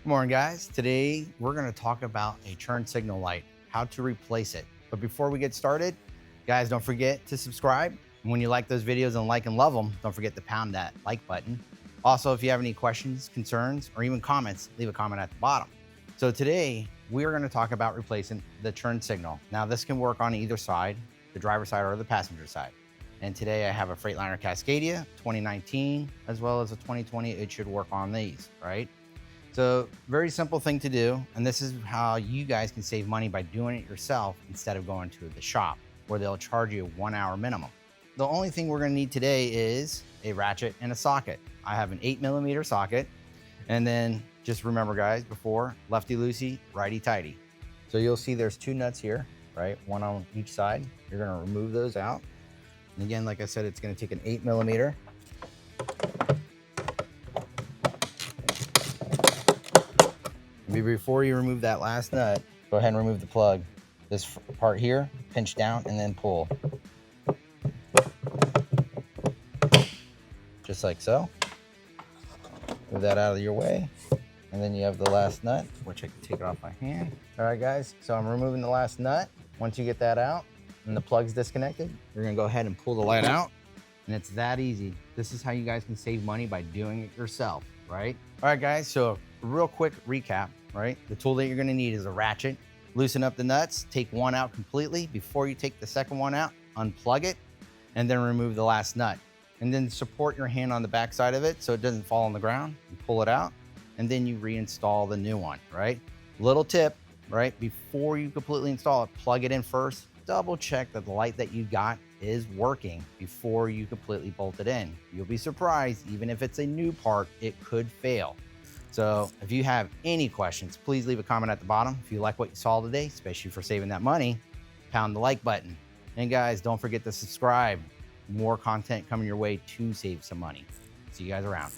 Good morning, guys. Today, we're going to talk about a turn signal light, how to replace it. But before we get started, guys, don't forget to subscribe. And when you like those videos and like and love them, don't forget to pound that like button. Also, if you have any questions, concerns, or even comments, leave a comment at the bottom. So today, we are going to talk about replacing the turn signal. Now, this can work on either side, the driver's side or the passenger side. And today I have a Freightliner Cascadia 2019, as well as a 2020. It should work on these, right? So very simple thing to do. And this is how you guys can save money by doing it yourself instead of going to the shop where they'll charge you a 1 hour minimum. The only thing we're gonna need today is a ratchet and a socket. I have an 8mm socket. And then just remember, guys, before lefty loosey, righty tighty. So you'll see there's two nuts here, right? One on each side. You're gonna remove those out. And again, like I said, it's gonna take an 8mm. Before you remove that last nut, go ahead and remove the plug. This part here, pinch down and then pull. Just like so. Move that out of your way. And then you have the last nut, which I can take it off my hand. All right, guys, so I'm removing the last nut. Once you get that out and the plug's disconnected, you're gonna go ahead and pull the light out. And it's that easy. This is how you guys can save money by doing it yourself, right? All right, guys, so a real quick recap, right? The tool that you're gonna need is a ratchet. Loosen up the nuts, take one out completely. Before you take the second one out, unplug it, and then remove the last nut. And then support your hand on the back side of it so it doesn't fall on the ground. You pull it out, and then you reinstall the new one, right? Little tip, right? Before you completely install it, plug it in first. Double check that the light that you got is working before you completely bolt it in. You'll be surprised, even if it's a new part, it could fail. So if you have any questions, please leave a comment at the bottom. If you like what you saw today, especially for saving that money, pound the like button. And guys, don't forget to subscribe. More content coming your way to save some money. See you guys around.